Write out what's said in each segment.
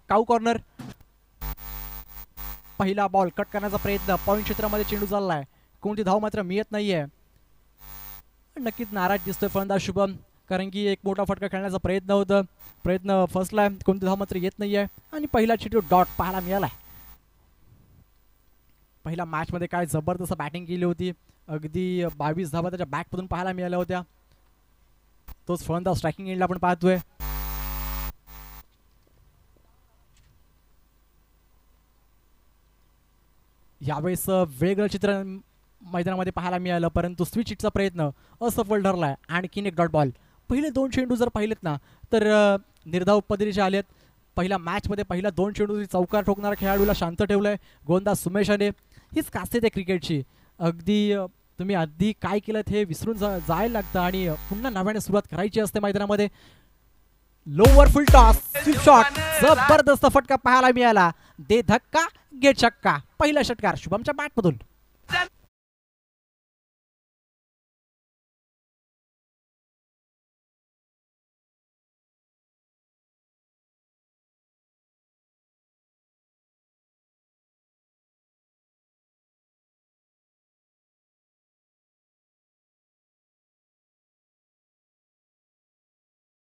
काऊ corner. पहिला ball cut करण्याचा प्रयत्न, पॉइंट क्षेत्रामध्ये चेंडू चाललाय, कोणती धाव मात्र मिळत नाहीये. नक्कीच नाराज दिसतोय फलंदाज शुभम, कारण की एक मोठा फटका खेळण्याचा प्रयत्न होता, प्रयत्न फसलाय, कोणती धाव मात्र येत नाहीये. आणि पहिला चेंडू डॉट पाहायला मिळालाय. पहिल्या मॅच मध्ये काय जबरदस्त बॅटिंग केली होती, अगदी 22 धावा त्याच्या बॅटमधून पाहायला मिळाल्या होत्या. तोच फलंदाज स्ट्रायकिंग एंडला आपण पाहतोय. यावेळेस वेगळं चित्र मैदानामध्ये पाहायला मिळालं, परंतु स्विच हिटचा प्रयत्न असफल ठरलाय. आणखीन एक डॉट बॉल. पहिले 2 चेंडू जर पाहिलेत ना तर निर्धाव पद्धतीचे आलेत. पहिल्या मॅचमध्ये पहिला 2 चेंडू चौकार ठोकणाऱ्या खेळाडूला शांत ठेवलंय गोलंदाज सुमेशाने. हीच खासियत आहे क्रिकेटची. अगदी तुम्ही आधी काय केलं हे विसरून जायला लागतं आणि पुन्हा नव्याने सुरुवात करायची असते मैदानामध्ये. Lower full toss, sweep shot, जबरदस्त फटका पाहायला मिळाला. दे धक्का घे छक्का. पहिला षटकार शुभमच्या बॅटमधून.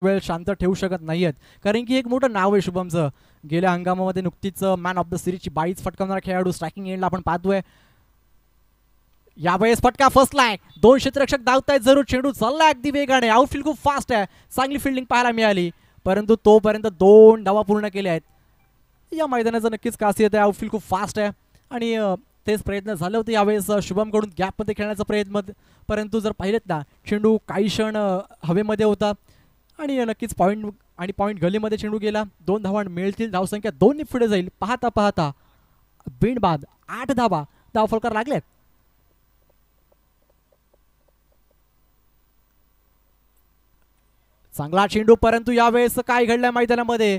वेळ शांत ठेवू शकत नाहीयेत, कारण की एक मोठं नाव आहे शुभमचं. गेल्या हंगामामध्ये नुकतीच मॅन ऑफ द सिरीजची 22 फटकावणारा खेळाडू स्ट्रायकिंग एंडला आपण पाहतोय. यावेळेस फटका फसलाय. 2 क्षेत्ररक्षक धावतायत जरूर, चेंडू चाललाय अगदी वेगाने, आउटफील्ड खूप फास्ट आहे, चांगली फिल्डिंग पाहायला मिळाली, परंतु तोपर्यंत 2 धावा पूर्ण केल्या आहेत. या मैदानाचं नक्कीच खासियत आहे, आउटफील्ड खूप फास्ट आहे आणि तेच प्रयत्न झाले होते यावेळेस शुभमकडून गॅपमध्ये खेळण्याचा प्रयत्न, परंतु जर पाहिलेत ना चेंडू काही क्षण हवेमध्ये होता आणि नक्कीच पॉइंट गलीमध्ये चेंडू गेला. 2 धावा मिळतील, धावसंख्या 2 पुढे जाईल. पाहता पाहता बिनबाद 8 धावा धावफलकार लागलेत. चांगला चेंडू, परंतु यावेळेस काय घडलंय मैदानामध्ये,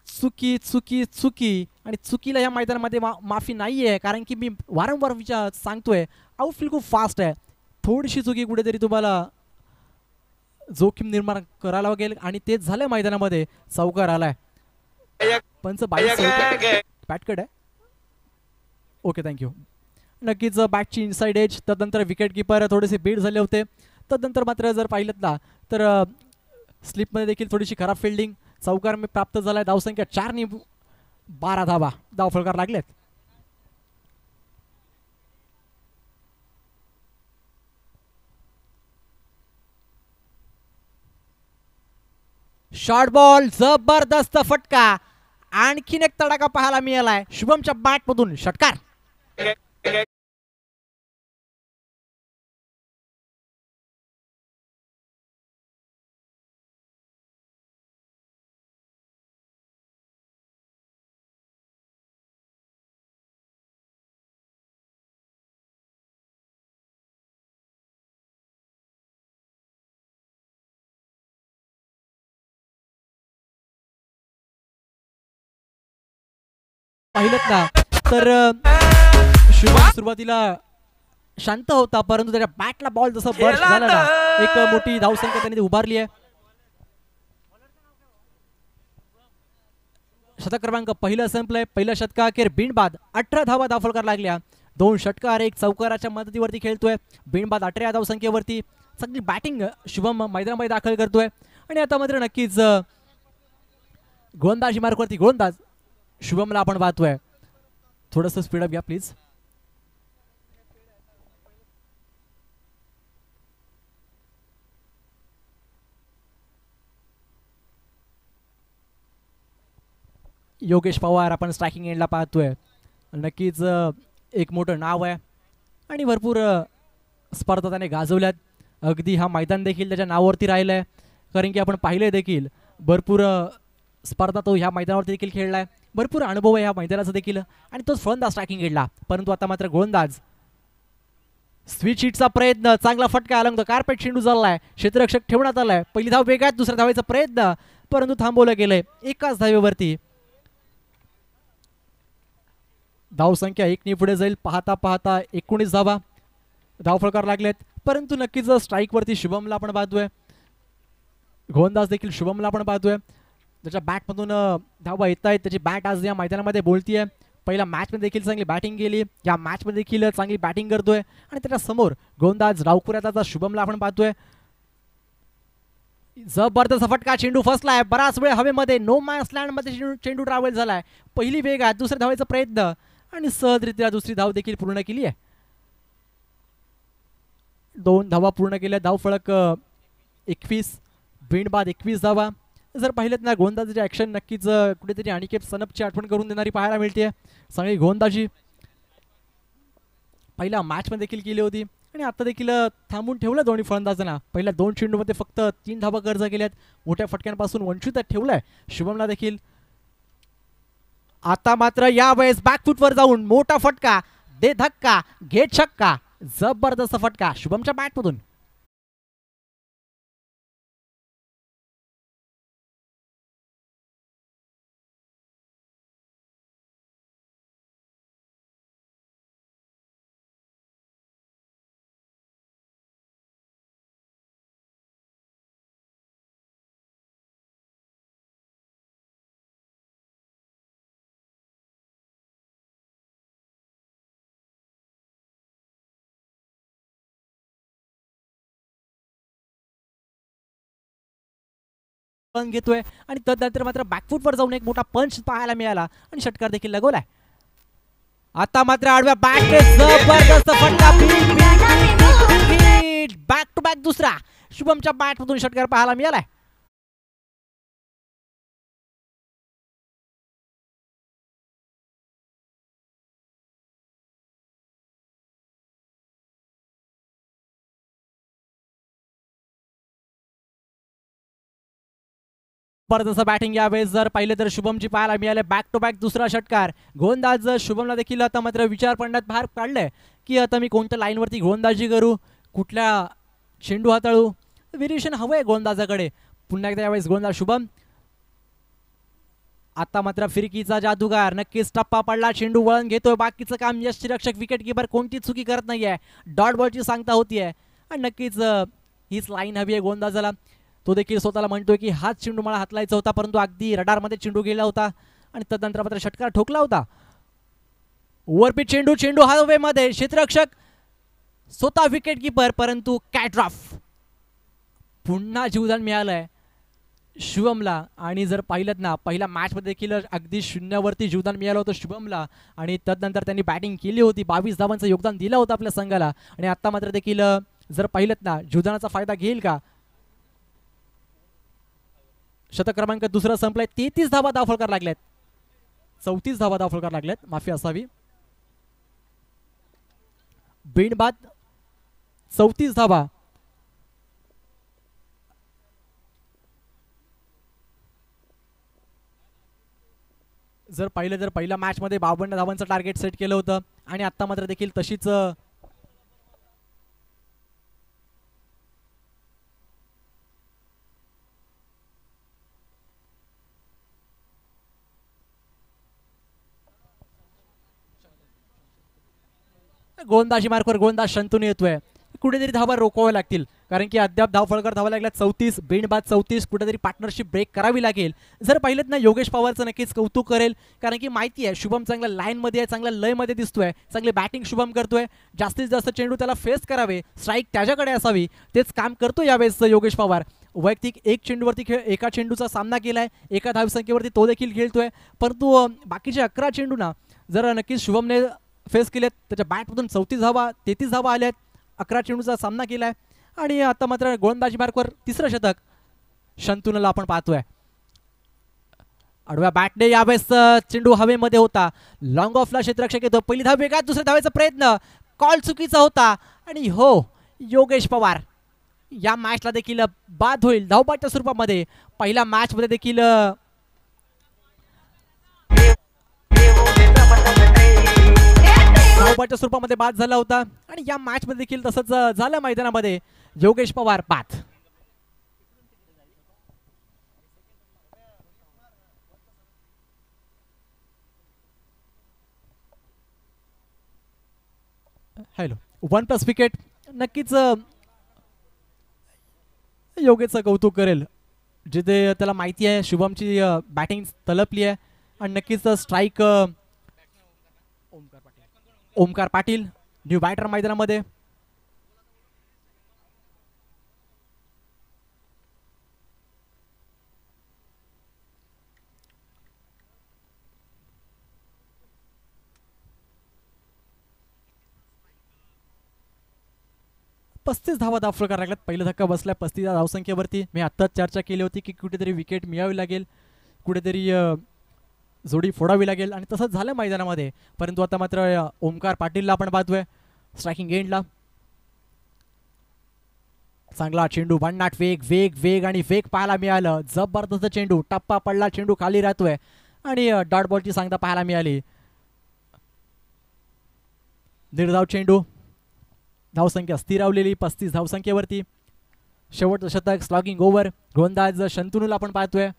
चुकी चुकी चुकी. आणि चुकीला या मैदानामध्ये माफी नाहीये, कारण की मी वारंवार सांगतोय आउटफील्ड खूप फास्ट आहे. थोडीशी चुकी कुठेतरी तुम्हाला जोखीम निर्माण करायला लागेल आणि तेच झालंय मैदानामध्ये. चौकार आलाय. पंच 22 बॅटकड आहे. Okay, thank you. नक्कीच बॅटची इनसाइड एज, तदनंतर विकेट किपर थोडेसे बीट झाले होते. तदनंतर मात्र जर पाहिलं ना तर स्लिपमध्ये देखील थोडीशी खराब फिल्डिंग. चौकार मी प्राप्त झालाय. धावसंख्या 4 12 धावा धावफलकार लागलेत. शॉर्ट बॉल, जबरदस्त फटका. आणखीन एक तडाखा पाहायला मिळालाय शुभमच्या बॅटमधून. षटकार. पाहिलं ना तर शुभम सुरुवातीला शांत होता, परंतु त्याच्या बॅटला बॉल जसं बर्स्ट झाला ना, एक मोठी धावसंख्या त्याने उभारली आहे. शतक क्रमांक पहिलं संपलंय. पहिल्या षटकाअखेर बिनबाद 18 धावा धावफलकार लागल्या. 2 षटकार, 1 चौकाराच्या मदतीवरती खेळतोय. बिनबाद 18 धावसंख्येवरती चांगली बॅटिंग शुभम मैदानामध्ये दाखल करतोय. आणि आता मात्र नक्कीच गोलंदाजी मार्कवरती गोलंदाज शुभमला आपण पाहतोय. थोडंसं स्पीडअप घ्या प्लीज. योगेश पवार आपण स्ट्रायकिंग एंडला पाहतोय. नक्कीच एक मोठं नाव आहे आणि भरपूर स्पर्धा त्याने गाजवल्यात. अगदी हा मैदान देखील त्याच्या नावावरती राहिलंय, कारण की आपण पाहिले देखील भरपूर स्पर्धा तो ह्या मैदानावरती देखील खेळलाय. भरपूर अनुभव आहे ह्या मैदानाचा देखील आणि तोच फलंदाज स्ट्रायकिंग एंडला. परंतु आता मात्र गोलंदाज. स्विच हिटचा प्रयत्न, चांगला फटका अलंग कार्पेट चेंडू चाललाय, क्षेत्ररक्षक ठेवण्यात आलाय. पहिली धाव वेगात, दुसऱ्या धावेचा प्रयत्न, परंतु थांबवलं गेलंय एकाच धावेवरती. धावसंख्या 1 पुढे जाईल. पाहता पाहता 19 धावा धावफलकार लागलेत. परंतु नक्कीच स्ट्राईक वरती शुभमला आपण पाहतोय. गोलंदाज देखील शुभमला आपण पाहतोय. त्याच्या बॅटमधून धावा येत आहेत. त्याची बॅट आज या मैदानामध्ये बोलतीये. पहिल्या मॅचमध्ये देखील चांगली बॅटिंग केली, या मॅचमध्ये देखील चांगली बॅटिंग करतोय. आणि त्याच्या समोर गोलंदाज डावखुऱ्याचा शुभमला आपण पाहतोय. जबरदस्त फटका, चेंडू फसलाय बराच वेळ हवेमध्ये, नो मॅन्स लँड मध्ये चेंडू ट्रॅव्हल झालाय. पहिली वेगात दुसऱ्या धावेचा प्रयत्न आणि सहजरित्या दुसरी धाव देखील पूर्ण केली आहे. 2 धावा पूर्ण केल्या. धाव फळक 21, बिनबाद 21 धावा. जर पाहिलेत ना गोलंदाजीची ऍक्शन नक्कीच कुठेतरी अनिकेत सनपची आठवण करून देणारी पाहायला मिळते. चांगली गोलंदाजी पहिल्या मॅचमध्ये देखील केली होती आणि आता देखील थांबून ठेवलं दोन्ही फलंदाजांना. पहिल्या 2 चेंडूमध्ये फक्त 3 धावा कर्ज केल्यात, मोठ्या फटक्यांपासून वंचित ठेवलंय शुभमला देखील. आता मात्र यावेळेस बॅकफुटवर जाऊन मोठा फटका, दे धक्का घे छक्का. जबरदस्त फटका शुभमच्या बॅटमधून. पण घेतोय आणि तदनंतर मात्र बॅकफुटवर जाऊन एक मोठा पंच पाहायला मिळाला आणि षटकार देखील लगवलाय. आता मात्र आडव्या बॅटने जबरदस्त फटका, बॅक टू बॅक दुसरा शुभमच्या बॅटमधून षटकार पाहायला मिळालाय. जबरदस्त बॅटिंग यावेळेस जर पाहिलं तर शुभमची पाहायला मिळाले. बॅक टू बॅक दुसरा षटकार. गोलंदाज शुभमला देखील आता मात्र विचार पडण्यात बाहेर काढलंय की आता मी कोणत्या लाईनवरती गोलंदाजी करू, कुठल्या चेंडू हाताळू. व्हेरिएशन हवंय गोलंदाजाकडे. पुन्हा एकदा यावेळेस गोलंदाज शुभम. आता मात्र फिरकीचा जादूगार, नक्कीच टप्पा पडला, चेंडू वळण घेतोय. बाकीचं काम यष्टीरक्षक विकेट किपर कोणती चुकी करत नाहीये. डॉट बॉलची सांगता होतीये आणि नक्कीच हीच लाईन हवी आहे गोलंदाजाला. तो देखील स्वतःला म्हणतोय की हाच चेंडू मला हातलायचा होता, परंतु अगदी रडारमध्ये चेंडू गेला होता आणि तदनंतर मात्र षटकार ठोकला होता. ओव्हरपिच चेंडू, चेंडू हवेमध्ये, क्षेत्ररक्षक स्वतः विकेट किपर, परंतु कॅटरॉफ. पुन्हा जीवदान मिळालंय शुभमला. आणि जर पाहिलं ना पहिल्या मॅचमध्ये देखील अगदी शून्यावरती जीवदान मिळालं होतं शुभमला आणि तदनंतर त्यांनी बॅटिंग केली होती, 22 धावांचं योगदान दिलं होतं आपल्या संघाला. आणि आता मात्र देखील जर पाहिलं ना जीवदानाचा फायदा घेईल का. शतक क्रमांक दुसरा संपलाय. 33 धावा धावफलकार लागल्यात, 34 धावा धावफलकार लागल्यात, माफी असावी. बिनबाद 34 धावा. जर पाहिलं तर पहिल्या मॅच मध्ये 52 धावांचं टार्गेट सेट केलं होतं आणि आता मात्र देखील तशीच गोलंदाजी मार्कवर गोलंदाज शंतून येतोय. कुठेतरी धावा रोखवाव्या लागतील कारण की अद्याप धावफलकर धावा लागल्या 34, बिनबाद 34. कुठेतरी पार्टनरशिप ब्रेक करावी लागेल. जर पाहिलेत ना योगेश पवारचं नक्कीच कौतुक करेल कारण की माहिती आहे शुभम चांगल्या लाईनमध्ये आहे, चांगल्या लयमध्ये दिसतोय, चांगली बॅटिंग शुभम करतोय. जास्तीत जास्त चेंडू त्याला फेस करावे, स्ट्राईक त्याच्याकडे असावी, तेच काम करतो यावेळेस योगेश पवार. वैयक्तिक एक चेंडूवरती एका चेंडूचा सामना केलाय, एका धावसंख्येवरती तो देखील खेळतोय, परंतु बाकीचे 11 चेंडू ना जर नक्कीच शुभमने फेस केलेत, त्याच्या बॅटमधून 34 धावा 33 धावा आल्यात, 11 चेंडूचा सामना केलाय. आणि आता मात्र गोलंदाजी मार्कवर तिसरं शतक शंतूनला आपण पाहतोय. आडव्या बॅटने यावेळेस चेंडू हवेमध्ये होता, लॉंग ऑफला क्षेत्ररक्षक येतो. पहिली धाव वेगात, दुसऱ्या धावेचा प्रयत्न, कॉल चुकीचा होता आणि हो योगेश पवार या मॅचला देखील बाद होईल धावबाच्या स्वरूपामध्ये. पहिल्या मॅच मध्ये देखील धावबाच्या स्वरूपामध्ये बाद झाला होता आणि या मॅच मध्ये देखील तसंच झालं मैदानामध्ये. योगेश पवार बाद. Hello 1+ wicket. नक्कीच योगेशचं कौतुक करेल जिथे त्याला माहिती आहे शुभमची बॅटिंग तलपली आहे आणि नक्कीच strike Omkar Patil new batter मैदानामध्ये. 35 धावा दाखल करायला लागल्यात. पहिला धक्का बसलाय 35 धावसंख्येवरती. मी आत्ताच चर्चा केली होती की कुठेतरी विकेट मिळावी लागेल, कुठेतरी जोडी फोडावी लागेल आणि तसंच झालं मैदानामध्ये. परंतु आता मात्र ओमकार पाटीलला आपण पाहतोय स्ट्रायकिंग एंडला. चांगला चेंडू, भन्नाट वेग वेग वेग आणि वेग पाहायला मिळालं. जबरदस्त चेंडू, टप्पा पडला, चेंडू खाली राहतोय आणि डॉट बॉलची सांगता पाहायला मिळाली. निर्धाव चेंडू, धावसंख्या स्थिरावलेली 35 धावसंख्येवरती. शेवटचं शतक, स्लॉगिंग ओव्हर. गोलंदाज शंतनूला आपण पाहतोय.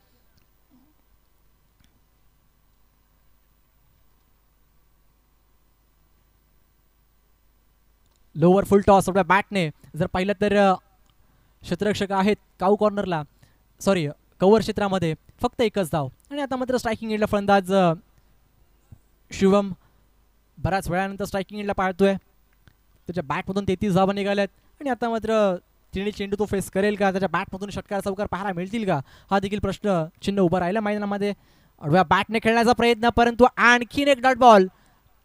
लोअर फुल टॉस आपल्या बॅटने जर पाहिलं तर क्षेत्ररक्षक आहेत काऊ कॉर्नरला, सॉरी कव्हर क्षेत्रामध्ये फक्त एकच धाव. आणि आता मात्र स्ट्रायकिंग एंडला फलंदाज शुभम बऱ्याच वेळानंतर स्ट्रायकिंग एंडला पाहतोय. त्याच्या बॅटमधून 33 धावा निघाल्यात आणि आता मात्र तिने चेंडू तो फेस करेल का, त्याच्या बॅटमधून षटकार चौकार पाहायला मिळतील का, हा देखील प्रश्न चिन्ह उभा राहिला मैदानामध्ये. आडव्या बॅटने खेळण्याचा प्रयत्न, परंतु आणखीन एक डॉट बॉल.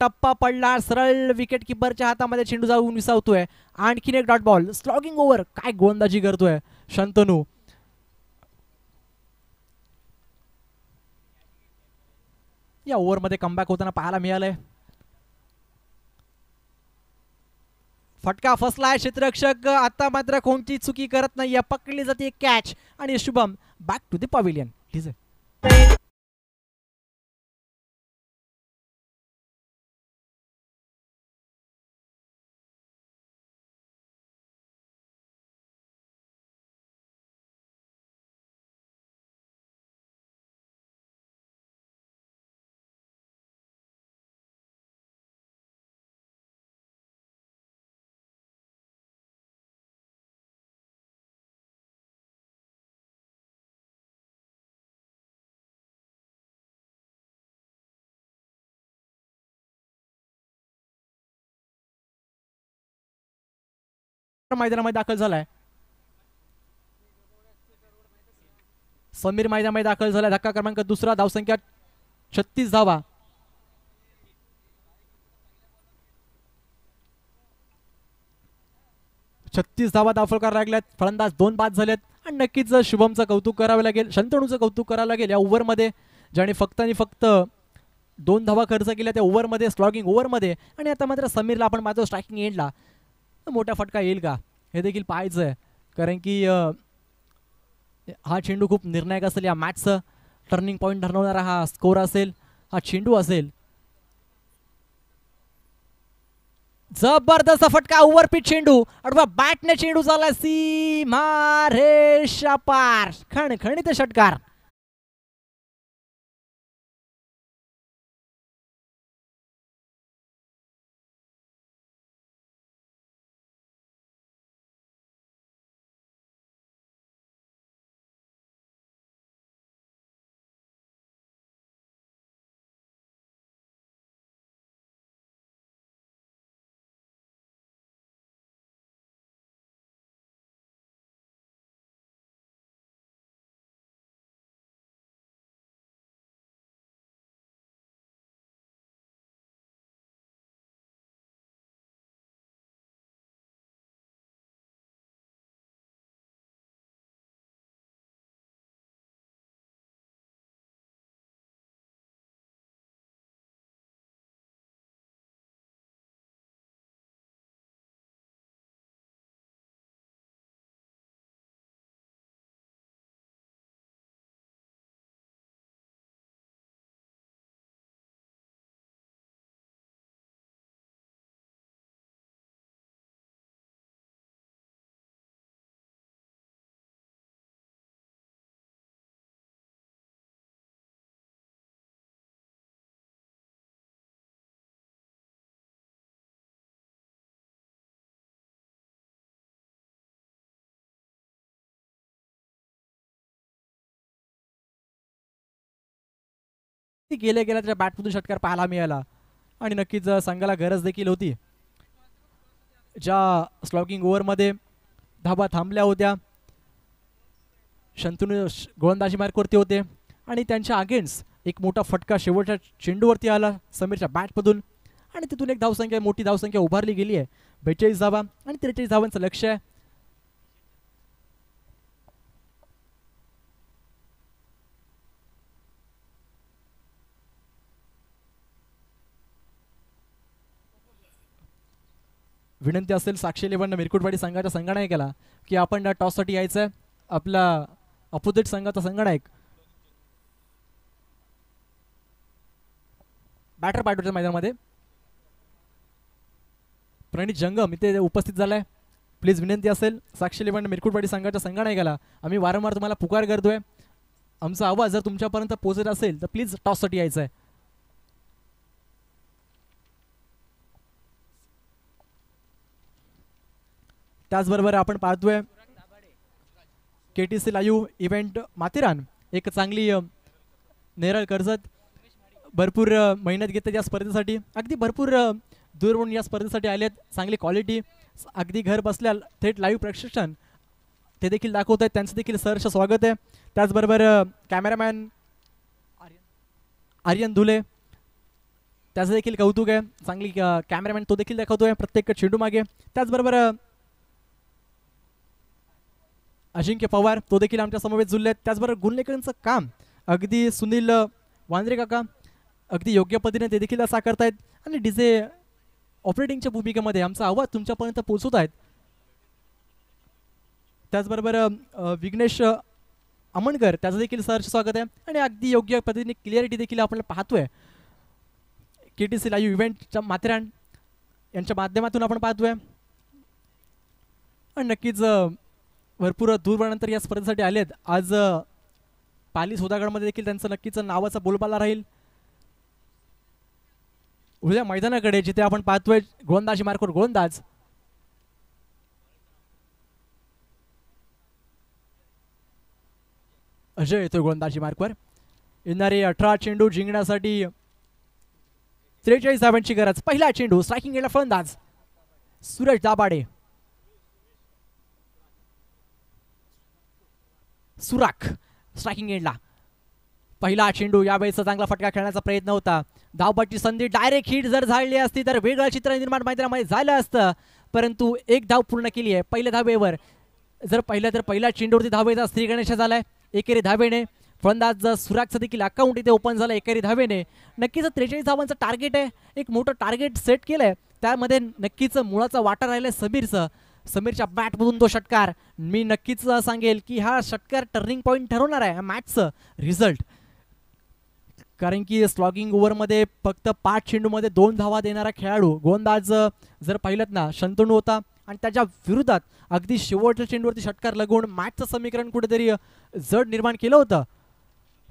टप्पा पडला, सरळ विकेट किपरच्या हातामध्ये चेंडू जाऊन विसावतोय. आणखीन एक डॉट बॉल. स्लॉगिंग ओव्हर, काय गोलंदाजी करतोय शंतनू. या ओव्हरमध्ये कमबॅक होताना पाहायला मिळालंय. फटका फसलाय, क्षेत्ररक्षक आता मात्र कोणती चुकी करत नाही, पकडली जाते कॅच आणि Shubham back to the pavilion. ठीक आहे. मैदानामध्ये दाखल झालाय. समीर मैदानामध्ये दाखल झालाय. धक्का क्रमांक दुसरा, धावसंख्या 36 धावा. धावा दाखल करायला लागल्यात. फलंदाज 2 बाद झालेत आणि नक्कीच शुभमचं कौतुक करावं लागेल, शंतनूचं कौतुक करावं लागेल या ओव्हरमध्ये, ज्याने फक्त आणि फक्त 2 धावा खर्च केल्या त्या ओव्हरमध्ये, स्लॉगिंग ओव्हरमध्ये. आणि आता मात्र समीरला आपण पाहतो स्ट्रायकिंग एंडला. मोठा फटका येईल का हे देखील पाहायचं आहे, कारण की हा चेंडू खूप निर्णायक असेल या मॅचचं. टर्निंग पॉईंट ठरवणारा हा स्कोर असेल, हा चेंडू असेल. जबरदस्त फटका, ओव्हरपिच चेंडू, अडवा बॅटने चेंडू झाला सीमा रेषा पार, खणखणीत षटकार. ती गेल्या गेल्या त्याच्या बॅटमधून षटकार पाहायला मिळाला आणि नक्कीच संघाला गरज देखील होती. ज्या स्लॉगिंग ओव्हरमध्ये धाबा थांबल्या होत्या, शंतनू गोलंदाजी मार्कवरती होते आणि त्यांच्या अगेन्स्ट एक मोठा फटका शेवटच्या चेंडूवरती आला समीरच्या बॅटमधून आणि तिथून एक धावसंख्या, मोठी धावसंख्या उभारली गेली आहे. 42 धावा आणि 43 धावांचं लक्ष आहे. विनंती असेल साक्षी इलेव्हन मिरकुटवाडी संघाच्या संघनायकाला की आपण टॉससाठी यायचं आहे. आपला अपोजिट संघाचा संघनायक बॅटर पाठवच्या मैदानामध्ये प्रणित जंगम इथे उपस्थित झालाय. प्लीज विनंती असेल साक्षी इलेव्हन मिरकुटवाडी संघाच्या संघनायकाला, आम्ही वारंवार तुम्हाला पुकार करतोय, आमचा आवाज जर तुमच्यापर्यंत पोहोचत असेल तर प्लीज टॉससाठी यायचं आहे. त्याचबरोबर आपण पाहतोय KTC लाईव्ह इव्हेंट माथेरान एक चांगली नेरळ कर्जत भरपूर मेहनत घेते या स्पर्धेसाठी, अगदी भरपूर दूरवरून या स्पर्धेसाठी आलेत. चांगली क्वालिटी, अगदी घर बसल्या थेट लाईव्ह प्रशिक्षण ते देखील दाखवत आहेत, त्यांचं देखील सहर्ष स्वागत आहे. त्याचबरोबर कॅमेरामॅन आर्यन धुले त्याचं देखील कौतुक आहे. चांगली कॅमेरामॅन तो देखील दाखवतोय प्रत्येक चेंडू मागे. त्याचबरोबर अजिंक्य पवार तो देखील आमच्या समवेत जुळले आहेत. त्याचबरोबर गुणलेकरांचं काम अगदी सुनील वांद्रे काका अगदी योग्य पद्धतीने ते देखील साकारतायत आणि डीजे ऑपरेटिंगच्या भूमिकेमध्ये आमचा आवाज तुमच्यापर्यंत पोहोचवत आहेत. त्याचबरोबर विघ्नेश अमणकर त्याचं देखील सहर्ष स्वागत आहे आणि अगदी योग्य पद्धतीने क्लिअरिटी देखील आपण पाहतोय. KTC लाईव्ह इव्हेंटच्या माथेरान यांच्या माध्यमातून आपण पाहतोय आणि नक्कीच भरपूर दूरवरनंतर या स्पर्धेसाठी आलेत. आज पाली सोदागडमध्ये देखील त्यांचं नक्कीच नावाचा बोलबाला राहील. उद्या मैदानाकडे जिथे आपण पाहतोय गोलंदाजी मार्कवर गोलंदाज अजय येतोय गोलंदाजी मार्कवर. येणारे 18 चेंडू जिंकण्यासाठी 43 धावांची गरज. पहिला चेंडू स्ट्रायकिंग गेला फलंदाज सूरज दाभाडे. सुराख स्ट्रायकिंग एंडला. पहिला चेंडू यावेळेस चांगला फटका खेळण्याचा प्रयत्न होता. धावबाची संधी डायरेक्ट हिट जर झाली असती तर वेगळं चित्र निर्माण मैदानामध्ये झालं असतं, परंतु एक धाव पूर्ण केली आहे पहिल्या धावेवर. जर पहिला चेंडूवरती धावेचा श्री गणेश झालाय एकेरी धावेने. फलंदाज सुराखचं देखील अकाउंट इथे ओपन झालं एकेरी धावेने. नक्कीच 43 धावांचं टार्गेट आहे, एक मोठं टार्गेट सेट केलंय. त्यामध्ये नक्कीच मुळाचा वाटा राहिलाय समीरचं. समीरच्या बॅटमधून तो षटकार, मी नक्कीच सांगेल की हा षटकार टर्निंग पॉईंट ठरवणार आहे मॅचचं रिझल्ट. कारण की स्लॉगिंग ओव्हरमध्ये फक्त 5 चेंडूमध्ये 2 धावा देणारा खेळाडू गोलंदाज जर पाहिलं ना शंतनू होता आणि त्याच्या विरोधात अगदी शेवटच्या चेंडूवरती षटकार लगवून मॅचचं समीकरण कुठेतरी जड निर्माण केलं होतं.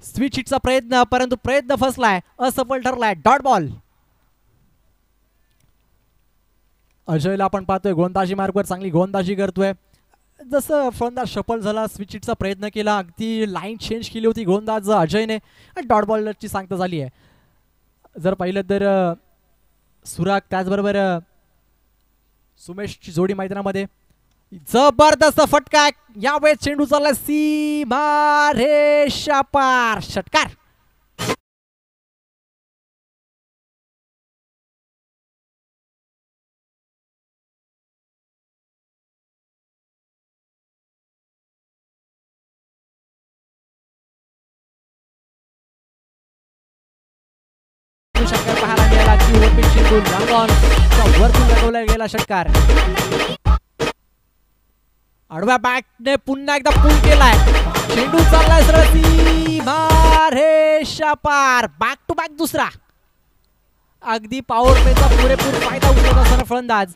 स्विच हिटचा प्रयत्न, परंतु प्रयत्न फसलाय, असफल ठरलाय. Dot ball. अजयला आपण पाहतोय गोलंदाजी मार्गवर चांगली गोलंदाजी करतोय. जसं फलंदाज सफल झाला, स्विच हिटचा प्रयत्न केला, अगदी लाईन चेंज केली होती गोलंदाज अजयने आणि डॉट बॉलची सांगता झाली आहे. जर पाहिलं तर सुराग त्याचबरोबर सुमेशची जोडी मैदानामध्ये. जबरदस्त फटका यावेळेस चेंडू चालला सीमा रेषा पार. षटकार. षटकार पाहायला मिळाला की ओपन चेंडू वरतून लगवला गेला षटकार. आडव्या बॅटने पुन्हा एकदा पुल केलाय. चेंडू चाललाय सरळ सीमा रेषा पार. बॅक टू बॅक दुसरा. अगदी पॉवर प्लेचा पुरेपूर फायदा उचलत असताना फलंदाज.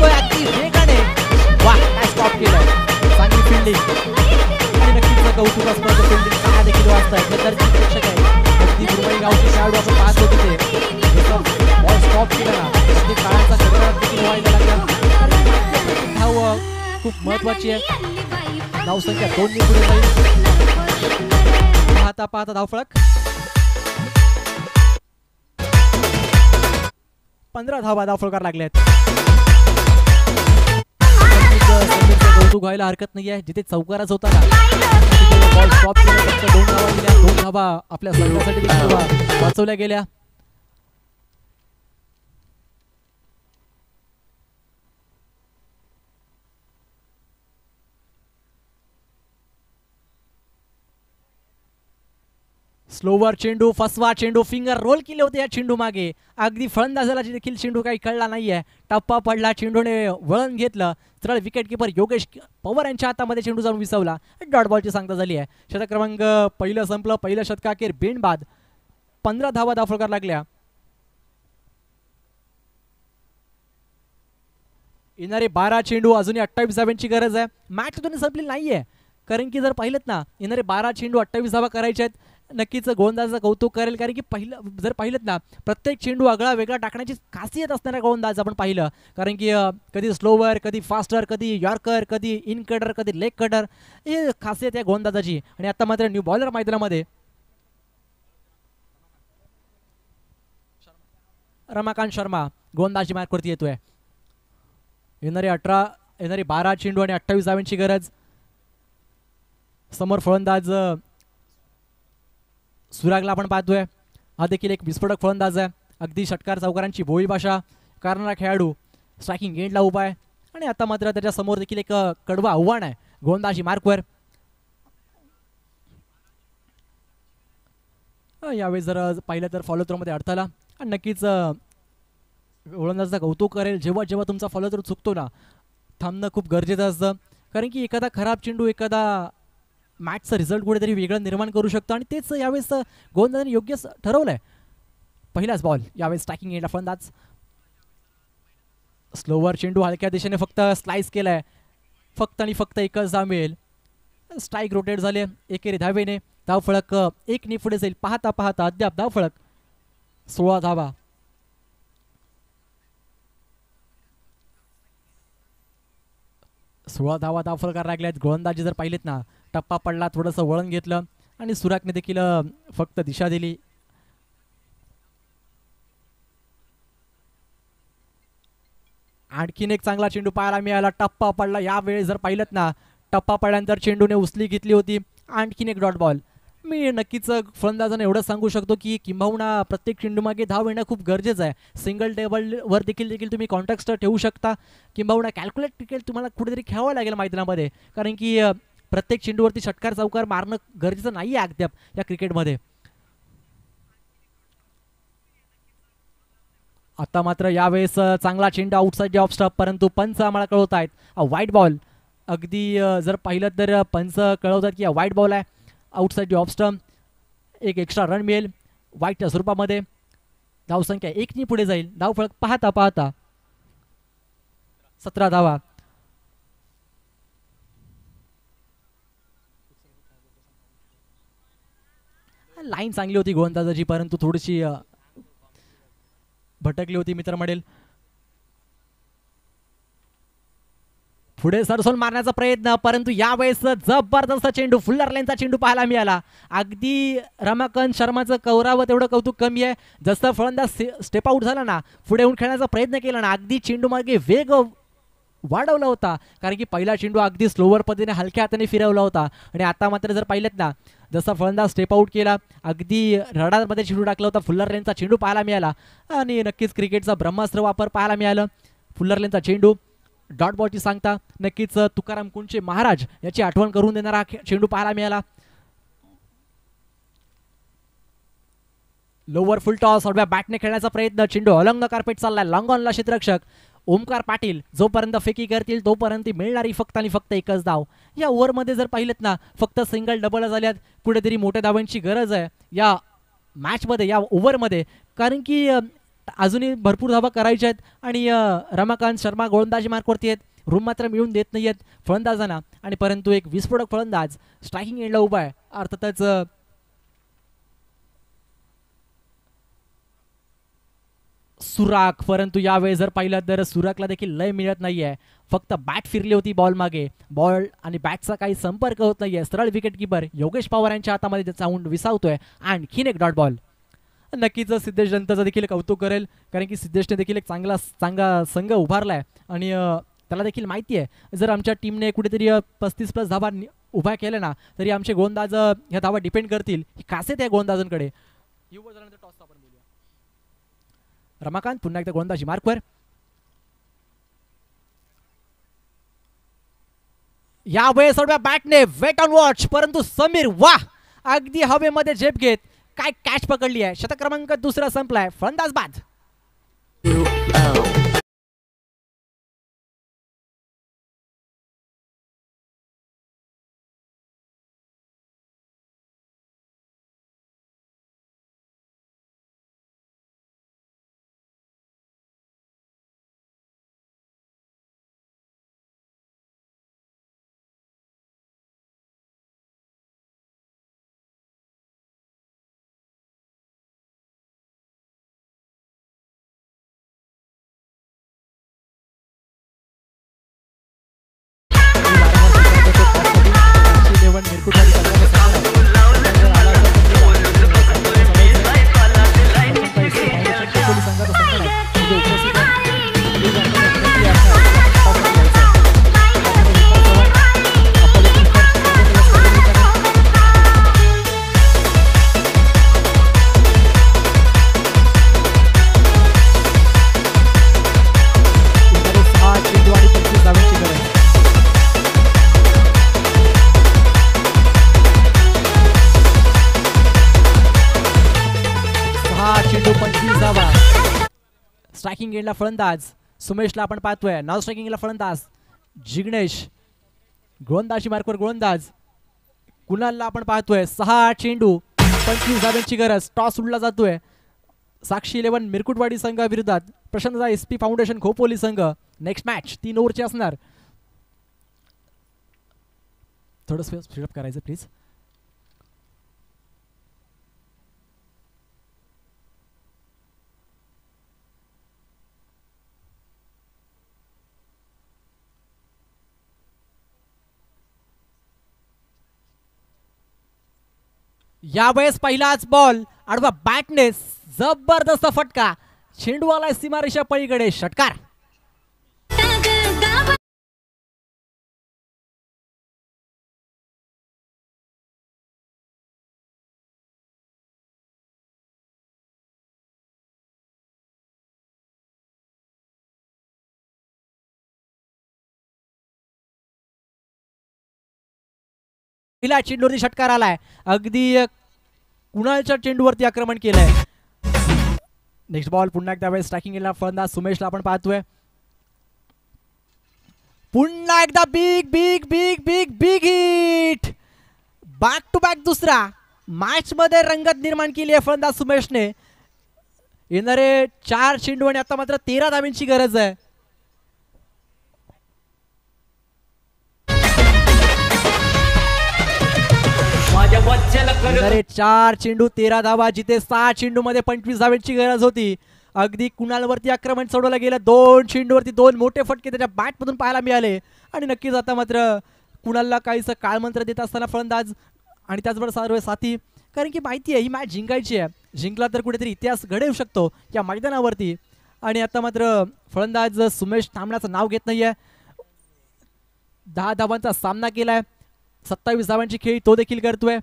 खेळतोय अगदी वेगाने. वा काय स्टॉप केलं, चांगली फिल्डिंग आणि नक्कीच कौतुक असतं फिल्डिंग काय देखील वाजतंय. तर प्रेक्षक आहे अगदी मुंबई गावचे खेळाडू आपण पाहत होते ते बॉल स्टॉप केला ना अगदी काळाचा गडगडाट देखील व्हायला लागला. धाव खूप महत्वाची आहे. धावसंख्या 2 पुढे जाईल. पाहता पाहता धावफलक 15 धावा धावफलकार लागल्यात. कौतुक व्हायला हरकत नाही आहे. जिथे चौकाराच होता ना बॉल स्टॉप केला, फक्त 2 धावा दिल्या. 2 धावा आपल्या संघासाठी वाचवल्या गेल्या. स्लोवर चेंडू, फसवा चेंडू, फिंगर रोल केले होते या चेंडू मागे. अगदी फलंदाजाला देखील चेंडू काही कळला नाहीये. टप्पा पडला, चेंडूने वळण घेतलं. सरळ विकेट किपर योगेश पवार यांच्या हातामध्ये चेंडू जाऊन विसवला. डॉट बॉलची सांगता झाली आहे. षटक क्रमांक पहिलं संपलं. पहिल्या षटकाखेर बेनबाद 15 धावा धावफलकार लागल्या. येणारे 12 चेंडू, अजूनही 28 धावांची गरज आहे. मॅच तुम्ही संपली नाहीये, कारण की जर पाहिलं ना येणारे 12 चेंडू 28 धावा करायचे आहेत. नक्कीच गोलंदाजाचं कौतुक करेल, कारण की जर पाहिलं ना प्रत्येक चेंडू आगळा वेगळा टाकण्याची खासियत असणारा गोलंदाज आपण पाहिलं. कारण की कधी स्लोवर, कधी फास्टर, कधी यॉर्कर, कधी इन कटर, कधी लेग कटर, हे खासियत आहे गोलंदाजाची. आणि आता मात्र न्यू बॉलर मैदानामध्ये रमाकांत शर्मा गोलंदाजी मार्कवरती येतोय. येणारे 12 चेंडू आणि 28 धावांची गरज. समोर फलंदाज सुरागला आपण पाहतोय. हा देखील एक विस्फोटक फलंदाज आहे. अगदी षटकार चौकारांची बोळी भाषा करणारा खेळाडू स्ट्रायकिंग एंडला उभा आहे. आणि आता मात्र त्याच्या समोर देखील एक कडवं आव्हान आहे गोलंदाजी मार्कवर. यावेळी जर पाहिलं तर फॉलो थ्रो मध्ये अडथळा. आणि नक्कीच गोलंदाजाचं कौतुक करेल. जेव्हा जेव्हा तुमचा फॉलो थ्रो चुकतो ना थांबणं खूप गरजेचं असतं, कारण की एखादा खराब चेंडू एखादा मॅचचा रिझल्ट कुठेतरी वेगळं निर्माण करू शकतो. आणि तेच यावेळेस गोलंदाजाने योग्य ठरवलंय. पहिलाच बॉल यावेळेस स्ट्रायकिंग एंडला फलंदाज. स्लोवर चेंडू हलक्या दिशेने फक्त स्लाइस केलाय. फक्त आणि फक्त एकच धाव मिळेल. स्ट्राईक रोटेट झाले एकेरी धावेने. धावफळक 1 ने पुढे जाईल. पाहता पाहता अद्याप धावफळक 16 धावा. धावफलकार लागल्यात. गोलंदाजी जर पाहिलेत ना टप्पा पडला, थोडंसं वळण घेतलं आणि सुरागने देखील फक्त दिशा दिली. आणखीन एक चांगला चेंडू पाहायला मिळाला. टप्पा पडला. यावेळी जर पाहिलं ना टप्पा पडल्यानंतर चेंडूने उचली घेतली होती. आणखीन एक डॉट बॉल. मी नक्कीच फलंदाजांना एवढं सांगू शकतो की किंबहुना प्रत्येक चेंडूमागे धाव येणं खूप गरजेचं आहे. सिंगल टेबलवर देखील तुम्ही कॉन्टॅक्ट ठेवू शकता, किंबहुना कॅल्क्युलेट देखील तुम्हाला कुठेतरी खेळावं लागेल मैदानामध्ये, कारण की प्रत्येक चेंडूवरती षटकार चौकार मारणं गरजेचं नाही आहे अद्याप या क्रिकेटमध्ये. आता मात्र यावेळेस चांगला चेंडू आउटसाइड ऑफ स्टंप, परंतु पंच आम्हाला कळवत आहेत व्हाईट बॉल. अगदी जर पाहिलं तर पंच कळवतात की व्हाईट बॉल आहे, आउटसाइड ऑफ स्टंप. एक एक्स्ट्रा रन मिळेल व्हाईटच्या स्वरूपामध्ये. धावसंख्या 1 ने पुढे जाईल. धावफलक पाहता पाहता 17 धावा. लाईन चांगली होती गोलंदाजाची, परंतु थोडीशी भटकली होती मित्र म्हणेल. पुढे सरसोन मारण्याचा प्रयत्न, परंतु यावेळेस जबरदस्त चेंडू, फुल्लर लाईनचा चेंडू पाहायला मिळाला. अगदी रमाकांत शर्माचं कौरावं तेवढं कौतुक कमी आहे. जसं फलंदाज स्टेप आउट झाला ना, पुढे येऊन खेळण्याचा प्रयत्न केला ना, अगदी चेंडू मागे वेग वाढवला होता, कारण की पहिला चेंडू अगदी स्लोवर पद्धतीने हलक्या हाताने फिरवला होता. आणि आता मात्र जर पाहिलेत ना, जसा फलंदाज स्टेप आउट केला, अगदी रडारमध्ये चेंडू टाकला होता. फुल्लर लाईनचा चेंडू पाहायला मिळाला आणि नक्कीच क्रिकेटचा ब्रह्मास्त्र वापर पाहायला मिळालं. फुल्लर लाईनचा चेंडू डॉट बॉलची सांगता. नक्कीच तुकाराम कुंचे महाराज याची आठवण करून देणारा चेंडू पाहायला मिळाला. लोवर फुल टॉस, आडव्या बॅटने खेळण्याचा प्रयत्न. चेंडू अलंग कार्पेट चाललाय. लॉंग ऑनला क्षेत्ररक्षक ओमकार पाटील जोपर्यंत फेकी करतील तोपर्यंत मिळणारी फक्त आणि फक्त एकच धाव. या ओव्हरमध्ये जर पाहिलेत ना, फक्त सिंगल डबल झाल्यात. कुठेतरी मोठ्या धावांची गरज आहे या मॅचमध्ये, या ओव्हरमध्ये, कारण की अजूनही भरपूर धावा करायच्या आहेत आणि रमाकांत शर्मा गोलंदाजी मार्कवरती आहेत. रूम मात्र मिळून देत नाही आहेत फलंदाजांना आणि परंतु एक विस्फोटक फलंदाज स्ट्रायकिंग एंडला उभा आहे. अर्थातच सुराख, परंतु यावेळेस जर पाहिलं तर सुराखला देखील लय मिळत नाहीये. फक्त बॅट फिरली होती बॉल मागे, बॉल आणि बॅटचा काही संपर्क होत नाहीये. सरळ विकेट किपर योगेश पवार यांच्या हातामध्ये साऊंड विसावतोय. आणखीन एक डॉट बॉल. नक्कीच सिद्धेश जंताचं देखील कौतुक करेल, कारण की सिद्धेशने देखील एक चांगला संघ उभारलाय आणि त्याला देखील माहिती आहे जर आमच्या टीमने कुठेतरी 35+ धावा उभ्या केल्या ना तरी आमचे गोलंदाज ह्या धावा डिपेंड करतील. ही खासियत आहे गोलंदाजांकडे. रमाकांत पुन्हा एकदा गोलंदाजी मार्कवर. यावेळेस बॅटने वेट ऑन वॉच, परंतु समीर वाह अगदी हवेमध्ये झेप घेत काय कॅच पकडली आहे. शतक क्रमांक दुसरा संपलाय. फलंदाज बाद. स्ट्रायकिंग एंडला फलंदाज सुमेशला आपण पाहतोय. नाव स्ट्रायकिंगला फलंदाज जिग्नेश. गोलंदाजी मार्कवर गोलंदाज कुणालला आपण पाहतोय. 6 चेंडू 25 धाब्यांची गरज. टॉस उडला जातोय. साक्षी 11 मिरकुटवाडी संघाविरोधात प्रशांत SP फाउंडेशन खोपोली संघ. नेक्स्ट मॅच 3 ओव्हरची असणार. थोडं स्पीडअप करायचं प्लीज. यावेळेस पहिलाच बॉल आडवा बॅटने जबरदस्त फटका. चेंडू आलाय सीमारेषा पलीकडे. षटकार. पहिला चेंडूवरती षटकार आलाय. अगदी कुणालच्या चेंडूवरती आक्रमण केलंय. नेक्स्ट बॉल पुन्हा एकदा वेळेस स्ट्रायकिंग एंडला फलंदाज सुमेशला आपण पाहतोय. पुन्हा एकदा big big big big big hit. Back to back दुसरा. मॅच मध्ये रंगत निर्माण केली आहे फलंदाज सुमेशने. येणारे 4 चेंडू आणि आता मात्र 13 धाब्यांची गरज आहे. येणारे 4 चेंडू 13 धावा, जिथे 6 चेंडू मध्ये 25 धाब्यांची गरज होती. अगदी कुणालवरती आक्रमण सोडवलं गेलं. 2 चेंडूवरती 2 मोठे फटके त्याच्या बॅट मधून पाहायला मिळाले आणि नक्कीच आता मात्र कुणालला काहीसं काळमंत्र देत असताना फलंदाज आणि त्याचबरोबर सर्व साथी, कारण की माहिती आहे ही मॅच जिंकायची आहे. जिंकला तर कुठेतरी इतिहास घडवू शकतो या मैदानावरती. आणि आता मात्र फलंदाज सुमेश थांबण्याचं नाव घेत नाहीये. 10 धावांचा सामना केलाय. 27 धावांची खेळी तो देखील करतोय.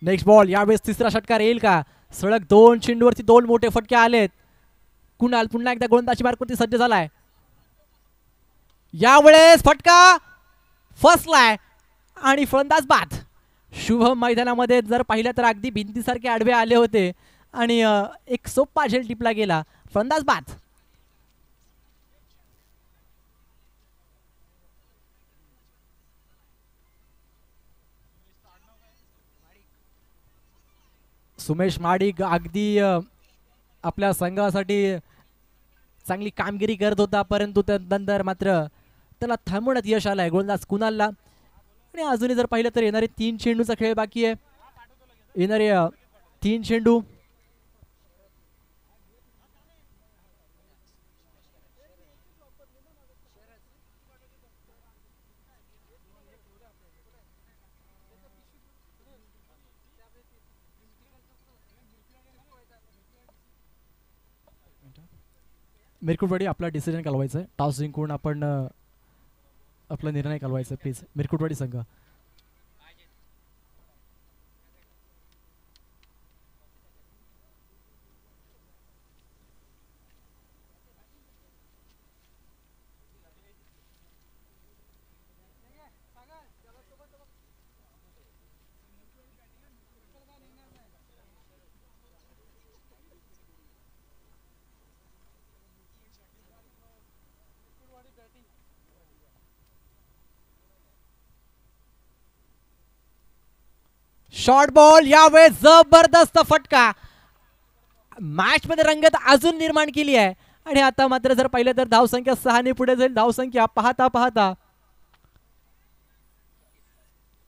Next ball. यावेळेस तिसरा षटकार येईल का? सलग 2 चेंडूवरती 2 मोठे फटके आलेत. कुणाल पुन्हा एकदा गोलंदाजी मार्कवरती सज्ज झालाय. यावेळेस फटका फसलाय. आणि फलंदाज बाद. शुभम मैदानामध्ये जर पाहिलं तर अगदी भिंतीसारखे आडवे आले होते आणि एक सोपा झेल टिपला गेला. फलंदाज बाद. सुमेश माडिक अगदी आपल्या संघासाठी चांगली कामगिरी करत होता, परंतु त्यानंतर मात्र त्याला थांबवण्यात यश आलंय गोलंदाज कुणालला. आणि अजूनही जर पाहिलं तर येणारे 3 चेंडूचा खेळ बाकी आहे. येणारे 3 चेंडू. मिरकुटवाडी आपला डिसिजन कालवायचा आहे. टॉस जिंकून आपण आपला निर्णय कालवायचा. प्लीज मिरकुटवाडी संघ. शॉर्ट बॉल, यावेळेस जबरदस्त फटका. मॅच मध्ये रंगत अजून निर्माण केली आहे. आणि आता मात्र जर पाहिलं तर धावसंख्या 6 ने पुढे जाईल. धावसंख्या पाहता पाहता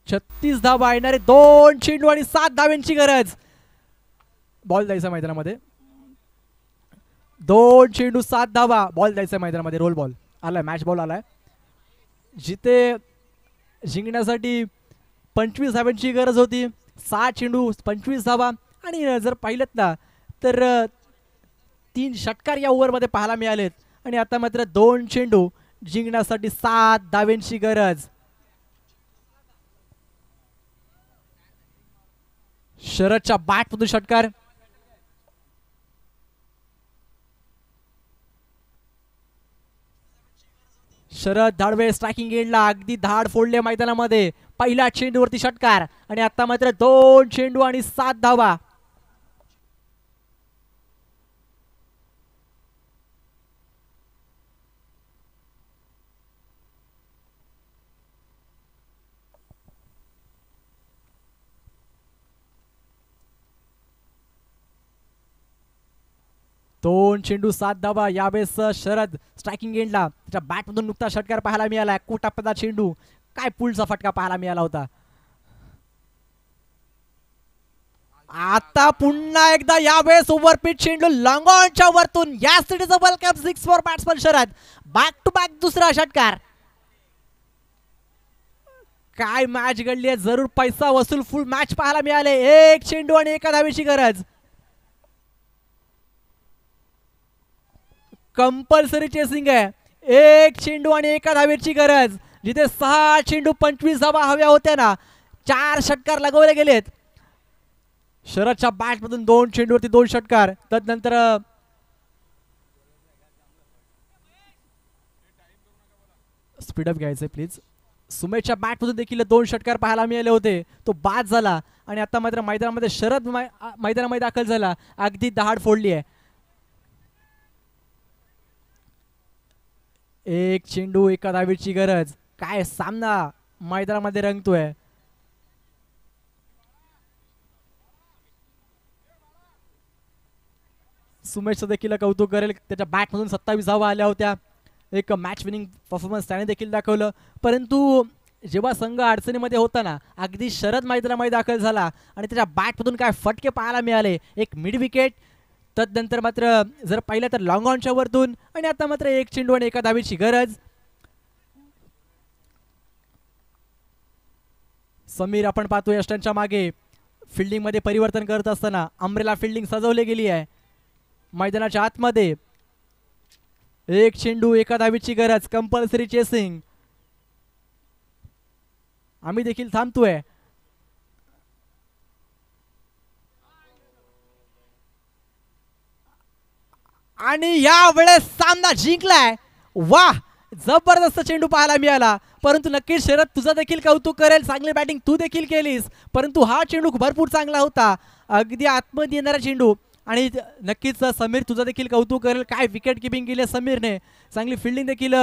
36 धावा. येणारे 2 चेंडू आणि 7 धावांची गरज. बॉल द्यायचा मैदानामध्ये. 2 चेंडू 7 धावा. बॉल द्यायचा मैदानामध्ये. रोल बॉल आलाय, मॅच बॉल आलाय. जिथे जिंकण्यासाठी 25 धावांची गरज होती. 6 चेंडू 25 धावा. आणि जर पाहिलं ना तर 3 षटकार या ओव्हरमध्ये पाहायला मिळालेत. आणि आता मात्र 2 चेंडू जिंकण्यासाठी 7 धावांची गरज. शरदच्या बॅटमधून षटकार. शरद धाडवे स्ट्रायकिंग एंडला अगदी धाड फोडले मैदानामध्ये. पहिल्या चेंडूवरती षटकार. आणि आता मात्र 2 चेंडू आणि 7 धावा. दोन चेंडू 7 धावा. यावेळेस शरद स्ट्रायकिंग एंडला. त्याच्या बॅटमधून नुकता षटकार पाहायला मिळाला. कोटापदा चेंडू. काय पुलचा फटका पाहायला मिळाला होता. आता पुन्हा एकदा यावेळेस ओव्हरपिच चेंडू लॉंग ऑनच्या वरतून. या सिटीचं welcome 6 for batsman Sharad. Back to back दुसरा षटकार. काय मॅच घडली आहे. जरूर पैसा वसूल फुल मॅच पाहायला मिळाले. 1 चेंडू आणि 1 धावेची गरज. कंपल्सरी चेसिंग आहे. 1 चेंडू आणि 1 धावेची गरज. जिथे 6 चेंडू 25 धावा हव्या होत्या ना, 4 षटकार लगवले गेलेत. शरदच्या बॅटमधून 2 चेंडूवरती 2 षटकार. तदनंतर स्पीडअप घ्यायचंय प्लीज. सुमेशच्या बॅटमधून देखील 2 षटकार पाहायला मिळाले होते. तो बाद झाला. आणि आता मात्र मैदानामध्ये शरद मैदानामध्ये दाखल झाला. अगदी दहाड फोडली आहे. 1 चेंडू 1 धावेची गरज. काय सामना मैदानामध्ये रंगतोय. सुमेशचं देखील कौतुक करेल. त्याच्या बॅटमधून 27 धावा आल्या होत्या. एक मॅच विनिंग परफॉर्मन्स त्याने देखील दाखवलं. परंतु जेव्हा संघ अडचणीमध्ये होता ना, अगदी शरद मैदानामध्ये दाखल झाला आणि त्याच्या बॅटमधून काय फटके पाहायला मिळाले. एक मिड विकेट. तदनंतर मात्र जर पाहिलं तर लॉंग ऑनच्या वरतून. आणि आता मात्र 1 चेंडू आणि 1 धावेची गरज. समीर आपण पाहतोय यष्टांच्या मागे फिल्डिंग मध्ये परिवर्तन करत असताना अम्ब्रेला फिल्डिंग सजवली गेली आहे मैदानाच्या आतमध्ये. 1 चेंडू 1 धावेची गरज. Compulsory chasing. आम्ही देखील थांबतोय. आणि या वेळेस सामना जिंकलाय. वाह, जबरदस्त चेंडू पाहायला मिळाला. परंतु नक्कीच शरद तुझं देखील कौतुक करेल. चांगली बॅटिंग तू देखील केलीस, परंतु हा चेंडू भरपूर चांगला होता, अगदी आतमध्ये येणारा चेंडू. आणि नक्कीच समीर तुझं देखील कौतुक करेल, काय विकेट किपिंग केली समीरने, चांगली फिल्डिंग देखील